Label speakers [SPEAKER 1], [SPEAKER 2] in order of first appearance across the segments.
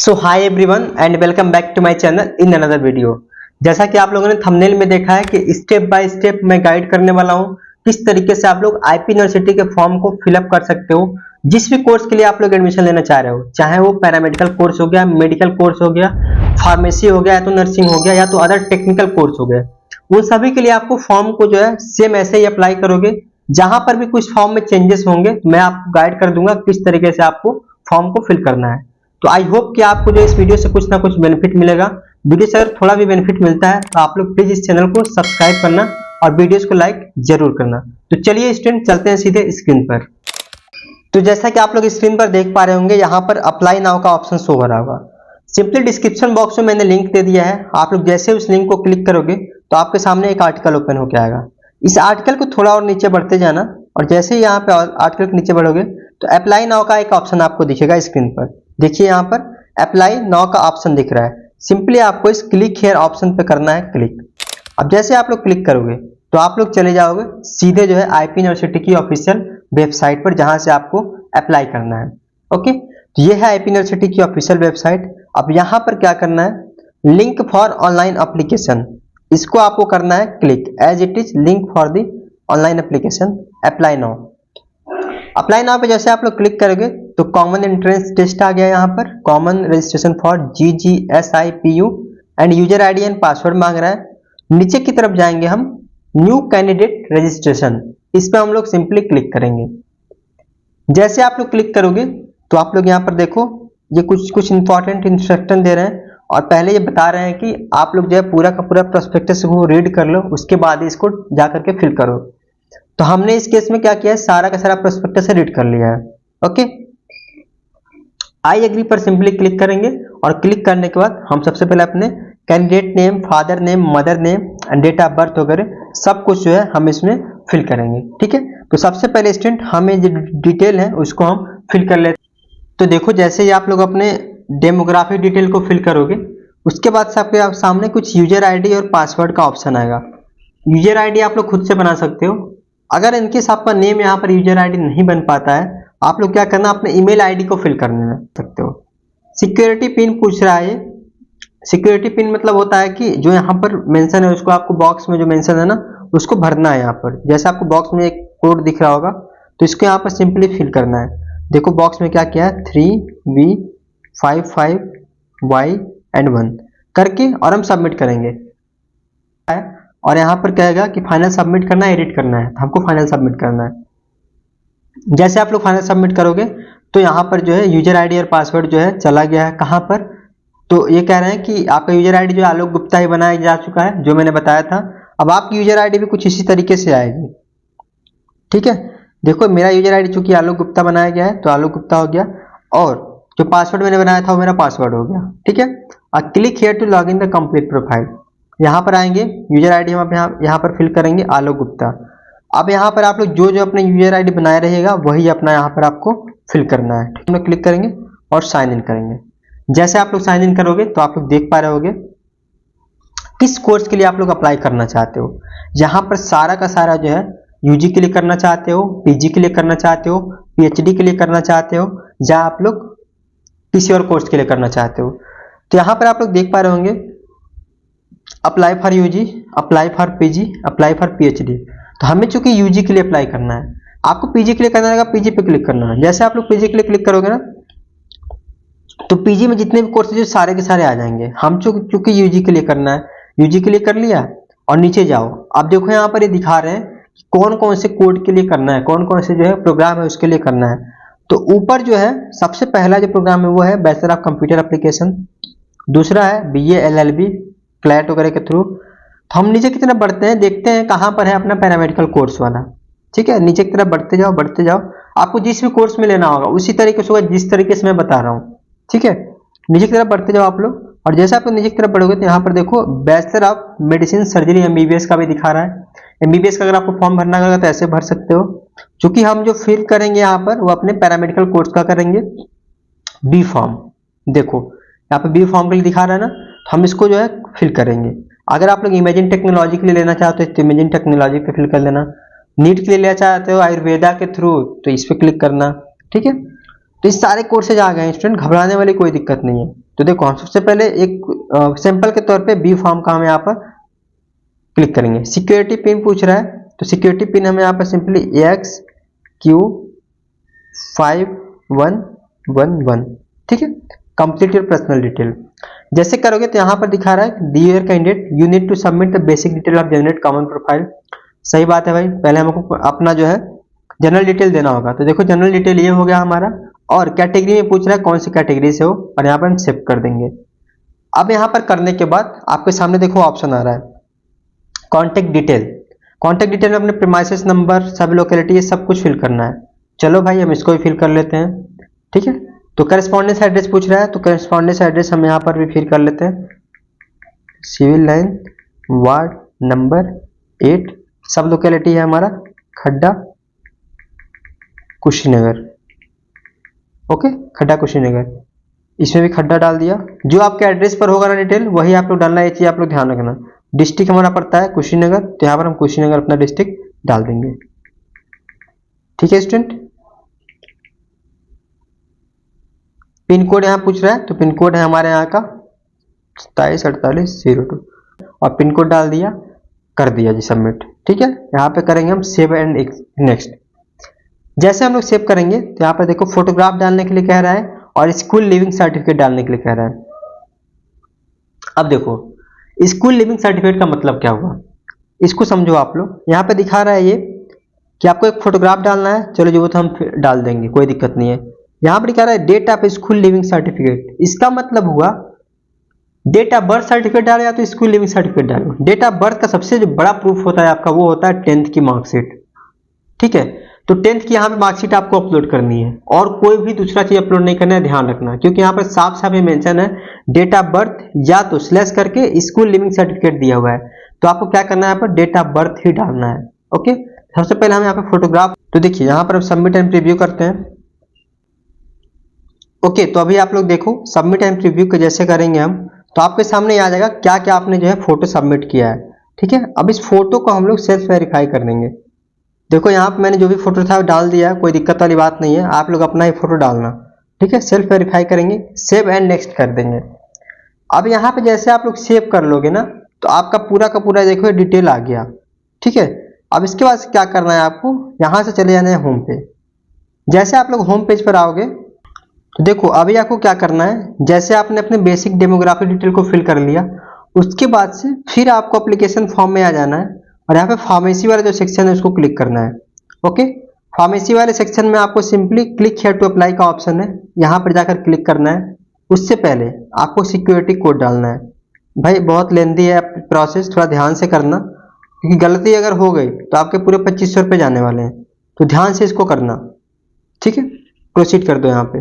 [SPEAKER 1] So hi everyone and welcome back to my channel in another video. जैसा कि आप लोगों ने थंबनेल में देखा है कि स्टेप बाय स्टेप मैं गाइड करने वाला हूं किस तरीके से आप लोग आईपी यूनिवर्सिटी के फॉर्म को फिलअप कर सकते हो। जिस भी कोर्स के लिए आप लोग एडमिशन लेना चाह रहे हो, चाहे वो पैरामेडिकल कोर्स हो गया, मेडिकल कोर्स हो गया, फार्मेसी हो गया, या तो नर्सिंग हो गया, या तो अदर टेक्निकल कोर्स हो गया, उन सभी के लिए आपको फॉर्म को जो है सेम ऐसे ही अप्लाई करोगे। जहां पर भी कुछ फॉर्म में चेंजेस होंगे मैं आपको गाइड कर दूंगा किस तरीके से आपको फॉर्म को फिल करना है। तो आई होप कि आपको जो इस वीडियो से कुछ ना कुछ बेनिफिट मिलेगा। वीडियो से अगर थोड़ा भी बेनिफिट मिलता है तो आप लोग प्लीज इस चैनल को सब्सक्राइब करना और वीडियोस को लाइक जरूर करना। तो चलिए स्टूडेंट चलते हैं सीधे स्क्रीन पर। तो जैसा कि आप लोग स्क्रीन पर देख पा रहे होंगे, यहाँ पर अप्लाई नाउ का ऑप्शन शो हो रहा होगा। सिंपली डिस्क्रिप्शन बॉक्स में मैंने लिंक दे दिया है, आप लोग जैसे उस लिंक को क्लिक करोगे तो आपके सामने एक आर्टिकल ओपन होकर आएगा। इस आर्टिकल को थोड़ा और नीचे बढ़ते जाना और जैसे ही यहाँ पे आर्टिकल के नीचे बढ़ोगे तो अप्लाई नाउ का एक ऑप्शन आपको दिखेगा स्क्रीन पर। देखिए यहाँ पर अप्लाई नाउ का ऑप्शन दिख रहा है। सिंपली आपको इस क्लिक हियर ऑप्शन पे करना है क्लिक। अब जैसे आप लोग क्लिक करोगे तो आप लोग चले जाओगे सीधे जो है आईपी यूनिवर्सिटी की ऑफिशियल वेबसाइट पर, जहां से आपको अप्लाई करना है। ओके, तो ये है आईपी यूनिवर्सिटी की ऑफिशियल वेबसाइट। अब यहाँ पर क्या करना है, लिंक फॉर ऑनलाइन एप्लीकेशन, इसको आपको करना है click as it is link for the online application apply now. Apply now पे जैसे आप लोग क्लिक करोगे तो कॉमन एंट्रेंस टेस्ट आ गया। यहाँ पर common registration for GGSIPU and user ID and password मांग रहा है। नीचे की तरफ जाएंगे हम, न्यू कैंडिडेट रजिस्ट्रेशन, इस पे हम लोग सिंपली क्लिक करेंगे। जैसे आप लोग क्लिक करोगे तो आप लोग यहाँ पर देखो ये कुछ इंपॉर्टेंट इंस्ट्रक्शन दे रहे हैं और पहले ये बता रहे हैं कि आप लोग जो है पूरा का पूरा प्रोस्पेक्टस को रीड कर लो, उसके बाद इसको जा करके फिल करो। तो हमने इस केस में क्या किया है, सारा का सारा प्रोस्पेक्टस से रीड कर लिया है। ओके, आई एग्री पर सिंपली क्लिक करेंगे और क्लिक करने के बाद हम सबसे पहले अपने candidate name, father name, mother name and date of birth वगैरह सब कुछ जो है हम इसमें फिल करेंगे। ठीक है, तो सबसे पहले स्टूडेंट हमें जो डिटेल है उसको हम फिल कर लेते हैं। तो देखो जैसे ही आप लोग अपने डेमोग्राफिक डिटेल को फिल करोगे उसके बाद से आपके सामने कुछ यूजर आईडी और पासवर्ड का ऑप्शन आएगा। यूजर आईडी आप लोग खुद से बना सकते हो। अगर इनकेस आपका नेम यहाँ पर यूजर आईडी नहीं बन पाता है, आप लोग क्या करना, अपने ईमेल आईडी को फिल करने सकते हो। सिक्योरिटी पिन पूछ रहा है। सिक्योरिटी पिन मतलब होता है कि जो यहाँ पर मेंशन है उसको आपको बॉक्स में जो मेंशन है ना उसको भरना है। यहाँ पर जैसे आपको बॉक्स में एक कोड दिख रहा होगा तो इसको यहाँ पर सिंपली फिल करना है। देखो बॉक्स में क्या किया है, 3V55Y एंड 1 करके और हम सबमिट करेंगे। और यहाँ पर कहेगा कि फाइनल सबमिट करना है, एडिट करना है, तो हमको फाइनल सबमिट करना है। जैसे आप लोग फाइनल सबमिट करोगे तो यहाँ पर जो है यूजर आईडी और पासवर्ड जो है चला गया है कहाँ पर, तो ये कह रहे हैं कि आपका यूजर आईडी जो आलोक गुप्ता ही बनाया जा चुका है, जो मैंने बताया था। अब आपकी यूजर आईडी भी कुछ इसी तरीके से आएगी। ठीक है, देखो मेरा यूजर आईडी चूंकि आलोक गुप्ता बनाया गया है तो आलोक गुप्ता हो गया, और जो पासवर्ड मैंने बनाया था वो मेरा पासवर्ड हो गया। ठीक है, और click here to log in the complete profile, यहाँ पर आएंगे, यूजर आईडी हम यहाँ पर फिल करेंगे आलोक गुप्ता। अब यहाँ पर आप लोग जो जो अपने यूजर आईडी बनाया रहेगा वही अपना यहाँ पर आपको फिल करना है। ठीक है, क्लिक करेंगे और साइन इन करेंगे। जैसे आप लोग साइन इन करोगे तो आप लोग देख पा रहे होगे किस कोर्स के लिए आप लोग अप्लाई करना चाहते हो। यहाँ पर सारा का सारा जो है यूजी के लिए करना चाहते हो, पीजी के लिए करना चाहते हो, पीएचडी के लिए करना चाहते हो, या आप लोग किसी और कोर्स के लिए करना चाहते हो। तो यहाँ पर आप लोग देख पा रहे होंगे apply for UG, apply for PG, apply for PhD. तो हमें चूंकि यूजी के लिए अप्लाई करना है, आपको पीजी के लिए करना रहेगा, पीजी पे क्लिक करना है। जैसे आप लोग पीजी के लिए क्लिक करोगे ना तो पीजी में जितने भी कोर्सेज सारे के सारे आ जाएंगे। हम चूंकि यूजी के लिए करना है, यूजी के लिए कर लिया और नीचे जाओ। अब देखो यहाँ पर ये दिखा रहे हैं कि कौन कौन से कोड के लिए करना है, कौन कौन से जो है प्रोग्राम है उसके लिए करना है। तो ऊपर जो है सबसे पहला जो प्रोग्राम है वो है बैचलर ऑफ कंप्यूटर एप्लीकेशन, दूसरा है BA LLB क्लैट वगैरह के थ्रू। तो हम नीचे की तरफ बढ़ते हैं, देखते हैं कहाँ पर है अपना पैरामेडिकल कोर्स वाला। ठीक है, नीचे की तरफ बढ़ते जाओ बढ़ते जाओ, आपको जिस भी कोर्स में लेना होगा उसी तरीके से होगा जिस तरीके से मैं बता रहा हूँ। ठीक है, नीचे की तरफ बढ़ते जाओ आप लोग, और जैसे आप नीचे की तरफ बढ़ोगे तो यहाँ पर देखो bachelor of medicine surgery MBBS का भी दिखा रहा है। MBBS का अगर आपको फॉर्म भरना होगा तो ऐसे भर सकते हो। क्योंकि हम जो फिल करेंगे यहाँ पर वो अपने पैरामेडिकल कोर्स का करेंगे बी फॉर्म। देखो यहाँ पर बी फॉर्म के लिए दिखा रहा है ना, तो हम इसको जो है फिल करेंगे। अगर आप लोग इमेजिन टेक्नोलॉजी के लिए लेना चाहते हो तो इमेजिन टेक्नोलॉजी पे फिल कर लेना। नीट के लिए लेना चाहते हो आयुर्वेदा के थ्रू तो इस पे क्लिक करना। ठीक है, तो इस सारे कोर्सेज आ गए हैं स्टूडेंट, घबराने वाली कोई दिक्कत नहीं है। तो देखो हम सबसे पहले एक सैंपल के तौर पे बी फॉर्म का हम यहाँ पर क्लिक करेंगे। सिक्योरिटी पिन पूछ रहा है, तो सिक्योरिटी पिन हम यहाँ पर सिंपली XQ5111, ठीक है। कंप्लीट योर पर्सनल डिटेल जैसे करोगे तो यहाँ पर दिखा रहा है dear candidate you need to submit the basic detail of generate common profile. सही बात है भाई, पहले हमको अपना जो है जनरल डिटेल देना होगा। तो देखो जनरल डिटेल ये हो गया हमारा, और कैटेगरी में पूछ रहा है कौन सी कैटेगरी से हो, और यहाँ पर हम सेव कर देंगे। अब यहाँ पर करने के बाद आपके सामने देखो ऑप्शन आ रहा है कॉन्टेक्ट डिटेल। कॉन्टेक्ट डिटेल में अपने प्रीमाइसेस नंबर, सब लोकेलिटी, ये सब कुछ फिल करना है। चलो भाई हम इसको भी फिल कर लेते हैं, ठीक है। तो करेस्पॉन्डेंस एड्रेस पूछ रहा है, तो करेस्पॉन्डेंस एड्रेस हम यहाँ पर भी फिल कर लेते हैं। सिविल लाइन, वार्ड नंबर 8, सब लोकेलिटी है हमारा खड्डा कुशीनगर, ओके, खड्डा कुशीनगर। इसमें भी खड्डा डाल दिया। जो आपके एड्रेस पर होगा ना डिटेल वही आप लोग डालना है, ये चीज आप लोग ध्यान रखना। डिस्ट्रिक्ट हमारा पड़ता है कुशीनगर, तो यहाँ पर हम कुशीनगर अपना डिस्ट्रिक्ट डाल देंगे, ठीक है स्टूडेंट। पिन कोड यहाँ पूछ रहा है, तो पिन कोड है हमारे यहाँ का 274802, और पिन कोड डाल दिया, कर दिया जी सबमिट, ठीक है। यहाँ पे करेंगे हम सेव एंड नेक्स्ट। जैसे हम लोग सेव करेंगे तो यहाँ पर देखो फोटोग्राफ डालने के लिए कह रहा है, और स्कूल लिविंग सर्टिफिकेट डालने के लिए कह रहा है। अब देखो स्कूल लिविंग सर्टिफिकेट का मतलब क्या हुआ, इसको समझो आप लोग। यहाँ पे दिखा रहा है ये कि आपको एक फोटोग्राफ डालना है, चलो जो वो तो हम डाल देंगे, कोई दिक्कत नहीं है। यहाँ पर दिखा रहा है date of school living certificate, इसका मतलब हुआ डेट ऑफ बर्थ सर्टिफिकेट डालो या तो स्कूल लिविंग सर्टिफिकेट डालो। डेट ऑफ बर्थ का सबसे जो बड़ा प्रूफ होता है आपका वो होता है 10th की मार्कशीट, ठीक है। तो 10th की यहाँ पे मार्कशीट आपको अपलोड करनी है, और कोई भी दूसरा चीज अपलोड नहीं करना है, ध्यान रखना, क्योंकि यहाँ पर साफ साफ ये मेंशन है डेट ऑफ बर्थ या तो स्लैश करके स्कूल लिविंग सर्टिफिकेट दिया हुआ है। तो आपको क्या करना है, यहाँ पर डेट ऑफ बर्थ ही डालना है, ओके। सबसे पहले हम यहाँ पे फोटोग्राफ, तो देखिए यहाँ पर हम सबमिट एंड प्रीव्यू करते हैं, ओके। तो अभी आप लोग देखो सबमिट एंड प्रीव्यू को जैसे करेंगे हम, तो आपके सामने आ जाएगा क्या क्या आपने जो है फोटो सबमिट किया है, ठीक है। अब इस फोटो को हम लोग सेल्फ वेरीफाई कर देंगे। देखो यहाँ पे मैंने जो भी फोटो था डाल दिया है, कोई दिक्कत वाली बात नहीं है, आप लोग अपना ही फोटो डालना, ठीक है। सेल्फ वेरीफाई करेंगे, सेव एंड नेक्स्ट कर देंगे। अब यहाँ पे जैसे आप लोग सेव कर लोगे ना, तो आपका पूरा का पूरा देखो डिटेल आ गया, ठीक है। अब इसके बाद क्या करना है, आपको यहाँ से चले जाना है होम पे। जैसे आप लोग होम पेज पर आओगे तो देखो अभी आपको क्या करना है, जैसे आपने अपने बेसिक डेमोग्राफिक डिटेल को फिल कर लिया, उसके बाद से फिर आपको एप्लीकेशन फॉर्म में आ जाना है, और यहाँ पे फार्मेसी वाला जो सेक्शन है उसको क्लिक करना है, ओके। फार्मेसी वाले सेक्शन में आपको simply click here to apply का ऑप्शन है, यहाँ पर जाकर क्लिक करना है। उससे पहले आपको सिक्योरिटी कोड डालना है। भाई बहुत लेंदी है प्रोसेस, थोड़ा ध्यान से करना, क्योंकि गलती अगर हो गई तो आपके पूरे 2500 रुपये जाने वाले हैं, तो ध्यान से इसको करना, ठीक है। प्रोसीड कर दो यहाँ पे।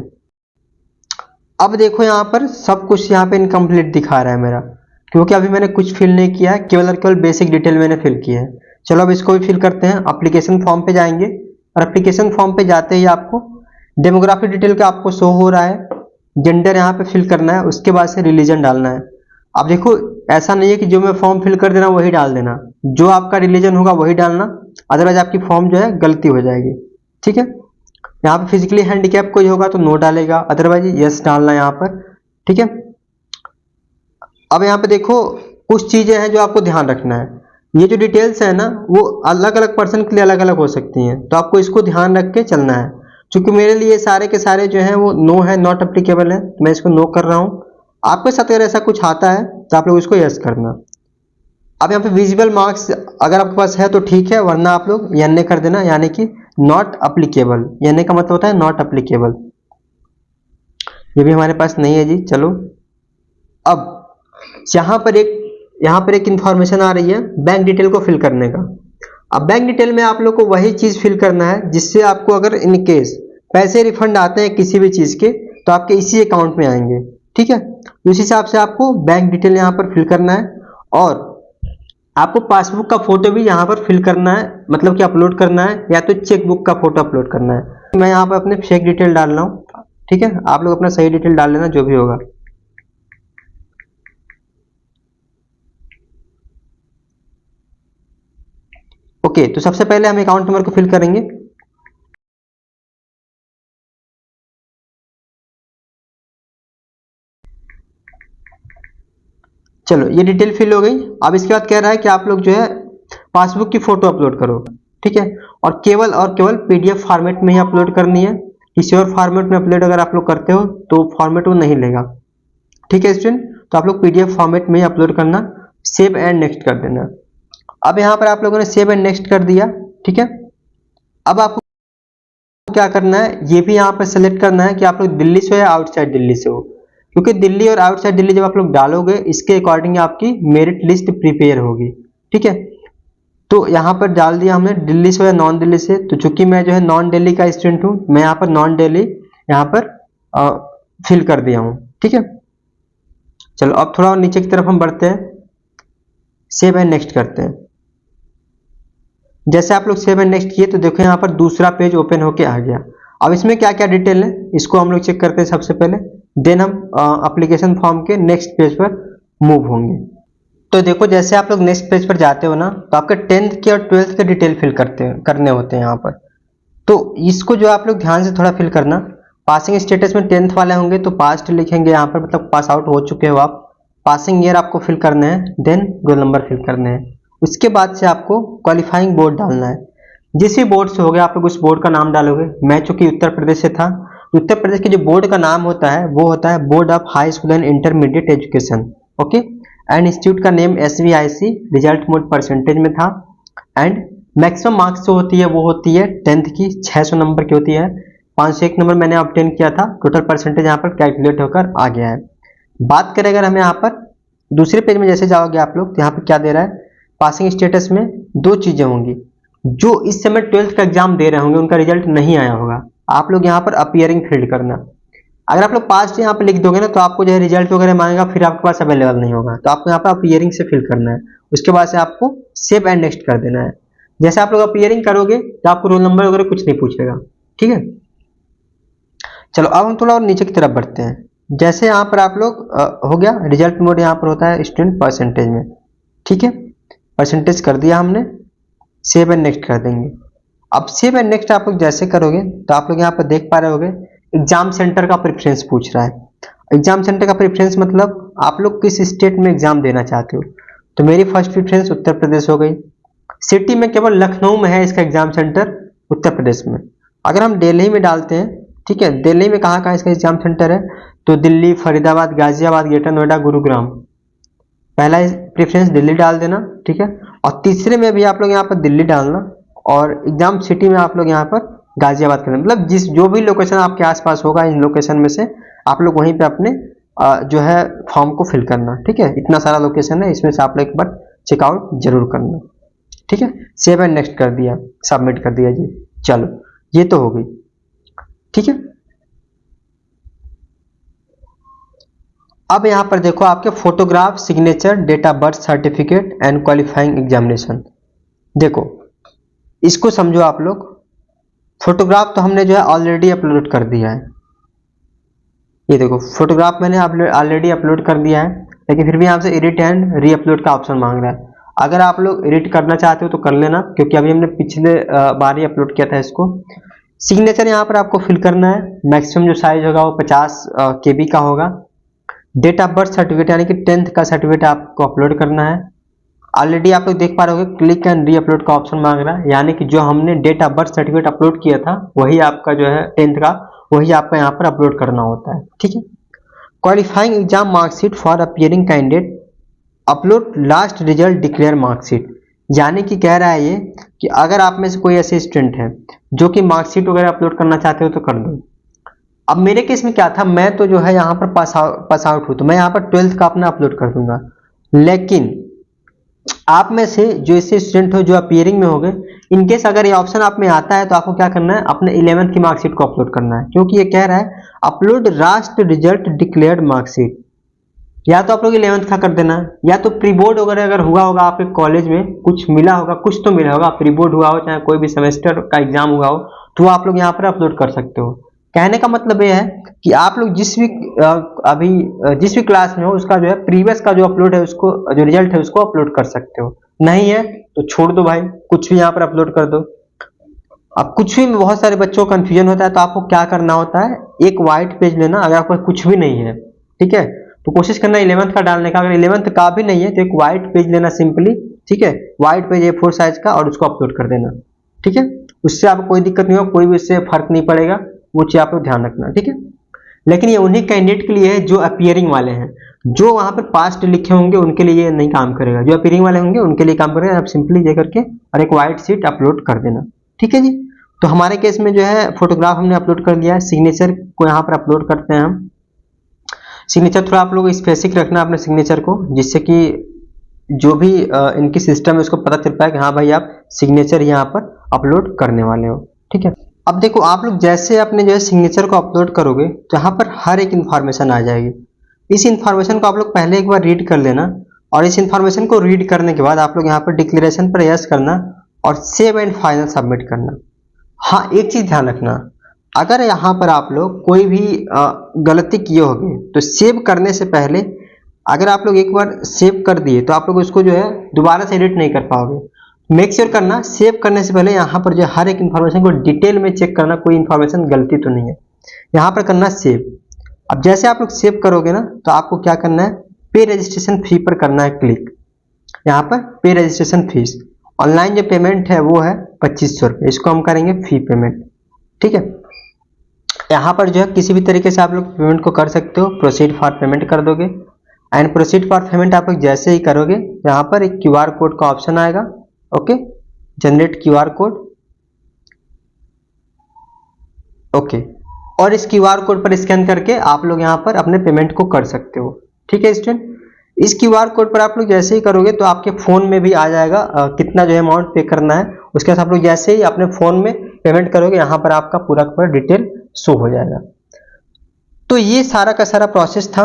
[SPEAKER 1] अब देखो यहाँ पर सब कुछ यहाँ पे इनकम्प्लीट दिखा रहा है मेरा, क्योंकि अभी मैंने कुछ फिल नहीं किया है, केवल और केवल बेसिक डिटेल मैंने फिल की है। चलो अब इसको भी फिल करते हैं। एप्लीकेशन फॉर्म पे जाएंगे, और एप्लीकेशन फॉर्म पे जाते ही आपको डेमोग्राफिक डिटेल का आपको शो हो रहा है, जेंडर यहाँ पे फिल करना है, उसके बाद से रिलीजन डालना है। अब देखो ऐसा नहीं है कि जो मैं फॉर्म फिल कर देना वही डाल देना, जो आपका रिलीजन होगा वही डालना, अदरवाइज आपकी फॉर्म जो है गलती हो जाएगी, ठीक है। यहाँ पे फिजिकली हैंडीकैप कोई होगा तो नो डालेगा, अदरवाइज यस डालना यहाँ पर, ठीक है। अब यहाँ पे देखो कुछ चीजें हैं जो आपको ध्यान रखना है। ये जो डिटेल्स है ना वो अलग अलग पर्सन के लिए अलग अलग हो सकती हैं, तो आपको इसको ध्यान रख के चलना है। क्योंकि मेरे लिए सारे के सारे जो हैं वो नो है, नॉट अप्लीकेबल है, तो मैं इसको नो कर रहा हूँ। आपके साथ अगर ऐसा कुछ आता है तो आप लोग इसको यस करना। अब यहाँ पे विजिबल मार्क्स अगर आपके पास है तो ठीक है, वरना आप लोग एन कर देना, यानी कि नॉट अप्लीकेबल। एन का मतलब होता है नॉट अप्लीकेबल, ये भी हमारे पास नहीं है जी। चलो अब यहाँ पर एक इंफॉर्मेशन आ रही है बैंक डिटेल को फिल करने का। अब बैंक डिटेल में आप लोग को वही चीज फिल करना है जिससे आपको अगर इन केस पैसे रिफंड आते हैं किसी भी चीज के तो आपके इसी अकाउंट में आएंगे, ठीक है। उस हिसाब से आपको बैंक डिटेल यहाँ पर फिल करना है, और आपको पासबुक का फोटो भी यहाँ पर फिल करना है, मतलब कि अपलोड करना है, या तो चेकबुक का फोटो अपलोड करना है। मैं यहाँ पर अपने फेक डिटेल डाल रहा हूँ, ठीक है। आप लोग अपना सही डिटेल डाल लेना जो भी होगा। ओके, तो सबसे पहले हम अकाउंट नंबर को फिल करेंगे। चलो ये डिटेल फिल हो गई। अब इसके बाद कह रहा है कि आप लोग जो है पासबुक की फोटो अपलोड करो, ठीक है, और केवल पीडीएफ फॉर्मेट में ही अपलोड करनी है। किसी और फॉर्मेट में अपलोड अगर आप लोग करते हो तो फॉर्मेट वो नहीं लेगा, ठीक है स्टूडेंट। तो आप लोग पीडीएफ फॉर्मेट में ही अपलोड करना, सेव एंड नेक्स्ट कर देना। अब यहाँ पर आप लोगों ने सेव एंड नेक्स्ट कर दिया, ठीक है। अब आपको क्या करना है, ये भी यहाँ पर सेलेक्ट करना है कि आप लोग दिल्ली से हो या आउटसाइड दिल्ली से हो, क्योंकि दिल्ली और आउटसाइड दिल्ली जब आप लोग डालोगे इसके अकॉर्डिंग आपकी मेरिट लिस्ट प्रिपेयर होगी, ठीक है। तो यहाँ पर डाल दिया हमने दिल्ली से या नॉन दिल्ली से। तो चूंकि मैं जो है नॉन दिल्ली का स्टूडेंट हूँ, मैं यहाँ पर नॉन दिल्ली यहाँ पर फिल कर दिया हूँ, ठीक है। चलो अब थोड़ा और नीचे की तरफ हम बढ़ते हैं, सेव एंड नेक्स्ट करते हैं। जैसे आप लोग सेव एंड नेक्स्ट किए तो देखो यहाँ पर दूसरा पेज ओपन होके आ गया। अब इसमें क्या क्या डिटेल है इसको हम लोग चेक करते हैं सबसे पहले, देन हम एप्लीकेशन फॉर्म के नेक्स्ट पेज पर मूव होंगे। तो देखो जैसे आप लोग नेक्स्ट पेज पर जाते हो ना, तो आपके 10th के और 12th के डिटेल फिल करने होते हैं यहाँ पर। तो इसको जो आप लोग ध्यान से थोड़ा फिल करना। पासिंग स्टेटस में 10th वाले होंगे तो पास्ट लिखेंगे यहाँ पर, मतलब पास आउट हो चुके हो आप। पासिंग ईयर आपको फिल करना है, देन रोल नंबर फिल करने हैं। उसके बाद से आपको क्वालिफाइंग बोर्ड डालना है। जिस भी बोर्ड से हो गया आप लोग उस बोर्ड का नाम डालोगे। मैं चूंकि उत्तर प्रदेश से था, उत्तर प्रदेश के जो बोर्ड का नाम होता है वो होता है board of high school and intermediate education, okay. And institute का name SVIC, result mode percentage में था। एंड मैक्सिमम मार्क्स जो होती है वो होती है 10th की 600 नंबर की होती है। 501 नंबर मैंने ऑब्टेन किया था, टोटल परसेंटेज यहाँ पर कैलकुलेट होकर आ गया है। बात करें अगर हम यहाँ पर दूसरे पेज में जैसे जाओगे आप लोग, तो यहाँ पर क्या दे रहा है, पासिंग स्टेटस में दो चीजें होंगी। जो इस समय 12th का एग्जाम दे रहे होंगे उनका रिजल्ट नहीं आया होगा, आप लोग यहाँ पर अपीयरिंग फील्ड करना। अगर आप लोग पास्ट यहाँ पर लिख दोगे ना तो आपको जो है रिजल्ट वगैरह मांगेगा, फिर आपके पास अवेलेबल नहीं होगा। तो आपको यहाँ पर अपीयरिंग से फिल करना है। उसके बाद से आपको सेव एंड नेक्स्ट कर देना है। जैसे आप लोग अपीयरिंग करोगे तो आपको रोल नंबर वगैरह कुछ नहीं पूछेगा, ठीक है। चलो अब हम थोड़ा और नीचे की तरफ बढ़ते हैं। जैसे यहाँ पर आप लोग हो गया रिजल्ट मोड, यहाँ पर होता है स्टूडेंट परसेंटेज में, ठीक है। परसेंटेज कर दिया हमने, सेव एंड नेक्स्ट कर देंगे। अब सेव एंड नेक्स्ट आप लोग जैसे करोगे तो आप लोग यहाँ पर देख पा रहे होगे एग्जाम सेंटर का प्रेफरेंस पूछ रहा है। एग्जाम सेंटर का प्रेफरेंस मतलब आप लोग किस स्टेट में एग्जाम देना चाहते हो। तो मेरी फर्स्ट प्रेफरेंस उत्तर प्रदेश हो गई। सिटी में केवल लखनऊ में है इसका एग्जाम सेंटर, उत्तर प्रदेश में। अगर हम दिल्ली में डालते हैं, ठीक है, दिल्ली में कहाँ कहाँ इसका एग्जाम सेंटर है, तो दिल्ली, फरीदाबाद, गाजियाबाद, ग्रेटर नोएडा, गुरुग्राम। पहला प्रेफरेंस दिल्ली डाल देना, ठीक है। और तीसरे में भी आप लोग यहाँ पर दिल्ली डालना, और एग्जाम सिटी में आप लोग यहाँ पर गाजियाबाद करना। मतलब जिस जो भी लोकेशन आपके आसपास होगा इन लोकेशन में से आप लोग वहीं पे अपने जो है फॉर्म को फिल करना, ठीक है। इतना सारा लोकेशन है, इसमें से आप लोग एक बार चेकआउट जरूर करना, ठीक है। सेव एंड नेक्स्ट कर दिया, सबमिट कर दिया जी। चलो ये तो हो गई, ठीक है। अब यहाँ पर देखो आपके photograph, signature, date of birth certificate and qualifying examination. देखो इसको समझो आप लोग। फोटोग्राफ तो हमने जो है ऑलरेडी अपलोड कर दिया है। ये देखो फोटोग्राफ मैंने ऑलरेडी अपलोड कर दिया है, लेकिन फिर भी यहाँ से एडिट एंड री अपलोड का ऑप्शन मांग रहा है। अगर आप लोग एडिट करना चाहते हो तो कर लेना, क्योंकि अभी हमने पिछले बार ही अपलोड किया था इसको। सिग्नेचर यहाँ पर आपको फिल करना है। मैक्सिमम जो साइज होगा वो 50 KB का होगा। डेट ऑफ बर्थ सर्टिफिकेट यानी कि 10th का सर्टिफिकेट आपको अपलोड करना है। ऑलरेडी आप लोग देख पा रहे होगे क्लिक एंड री अपलोड का ऑप्शन मांग रहा है, यानी कि जो हमने date of birth certificate upload किया था वही आपका जो है 10th का, वही आपका यहाँ पर अपलोड करना होता है, ठीक है। Qualifying exam marksheet for appearing candidate upload last result declare marksheet. यानी कि कह रहा है ये कि अगर आप में से कोई ऐसे स्टूडेंट है जो कि मार्कशीट वगैरह अपलोड करना चाहते हो तो कर दो। अब मेरे केस में क्या था, मैं तो जो है यहाँ पर पास आउट हूँ, तो मैं यहाँ पर 12th का अपना अपलोड कर दूंगा। लेकिन आप में से जो ऐसे स्टूडेंट हो जो अपीयरिंग में हो गए, इनकेस अगर ये ऑप्शन आप में आता है तो आपको क्या करना है, अपने 11th की मार्कशीट को अपलोड करना है, क्योंकि ये कह रहा है upload last result declared marksheet. या तो आप लोग 11th का कर देना, या तो प्री बोर्ड वगैरह अगर हुआ होगा आपके कॉलेज में, कुछ मिला होगा, कुछ तो मिला होगा, प्री बोर्ड हुआ हो चाहे कोई भी सेमेस्टर का एग्जाम हुआ हो, तो आप लोग यहाँ पर अपलोड कर सकते हो। कहने का मतलब यह है कि आप लोग जिस भी क्लास में हो उसका जो है प्रीवियस का जो अपलोड है उसको, जो रिजल्ट है उसको अपलोड कर सकते हो। नहीं है तो छोड़ दो भाई, कुछ भी यहाँ पर अपलोड कर दो। अब कुछ भी बहुत सारे बच्चों को कंफ्यूजन होता है, तो आपको क्या करना होता है, एक व्हाइट पेज लेना। अगर आपको कुछ भी नहीं है, ठीक है, तो कोशिश करना 11th का डालने का। अगर 11th का भी नहीं है तो एक वाइट पेज लेना सिंपली, ठीक है, वाइट पेज A4 साइज का, और उसको अपलोड कर देना, ठीक है। उससे आपको कोई दिक्कत नहीं होगा, कोई भी इससे फर्क नहीं पड़ेगा, वो चीज आप लोग ध्यान रखना, ठीक है। लेकिन ये उन्हीं कैंडिडेट के लिए है जो अपीयरिंग वाले हैं, जो वहां पर पास्ट लिखे होंगे उनके लिए ये नहीं काम करेगा। जो अपीयरिंग वाले होंगे उनके लिए काम करेगा। आप सिंपली ये करके और एक वाइट शीट अपलोड कर देना, ठीक है जी। तो हमारे केस में जो है फोटोग्राफ हमने अपलोड कर दिया है, सिग्नेचर को यहाँ पर अपलोड करते हैं हम। सिग्नेचर थोड़ा आप लोग स्पेसिफिक रखना अपने सिग्नेचर को, जिससे कि जो भी इनकी सिस्टम है उसको पता चल पाए कि हाँ भाई आप सिग्नेचर यहाँ पर अपलोड करने वाले हो, ठीक है। अब देखो आप लोग जैसे अपने जो है सिग्नेचर को अपलोड करोगे तो यहाँ पर हर एक इन्फॉर्मेशन आ जाएगी। इस इन्फॉर्मेशन को आप लोग पहले एक बार रीड कर लेना, और इस इन्फॉर्मेशन को रीड करने के बाद आप लोग यहाँ पर डिक्लेरेशन पर यस करना और सेव एंड फाइनल सबमिट करना। हाँ, एक चीज ध्यान रखना, अगर यहाँ पर आप लोग कोई भी गलती किए होंगे तो सेव करने से पहले अगर आप लोग एक बार सेव कर दिए तो आप लोग उसको जो है दोबारा से एडिट नहीं कर पाओगे। मेक श्योर करना सेव करने से पहले यहाँ पर जो हर एक इन्फॉर्मेशन को डिटेल में चेक करना, कोई इन्फॉर्मेशन गलती तो नहीं है, यहाँ पर करना सेव। अब जैसे आप लोग सेव करोगे ना तो आपको क्या करना है, पे रजिस्ट्रेशन फी पर करना है क्लिक। यहाँ पर पे रजिस्ट्रेशन फीस, ऑनलाइन जो पेमेंट है वो है 2500 रुपये, इसको हम करेंगे फी पेमेंट, ठीक है। यहाँ पर जो है किसी भी तरीके से आप लोग पेमेंट को कर सकते हो, प्रोसीड फॉर पेमेंट कर दोगे। एंड प्रोसीड फॉर पेमेंट आप लोग जैसे ही करोगे यहाँ पर एक QR कोड का ऑप्शन आएगा, okay, generate QR code, okay, और इस QR कोड पर स्कैन करके आप लोग यहाँ पर अपने पेमेंट को कर सकते हो, ठीक है स्टूडेंट। इस QR कोड पर आप लोग जैसे ही करोगे तो आपके फोन में भी आ जाएगा कितना जो है अमाउंट पे करना है। उसके बाद आप लोग जैसे ही अपने फोन में पेमेंट करोगे यहाँ पर आपका पूरा डिटेल शो हो जाएगा। तो ये सारा का सारा प्रोसेस था।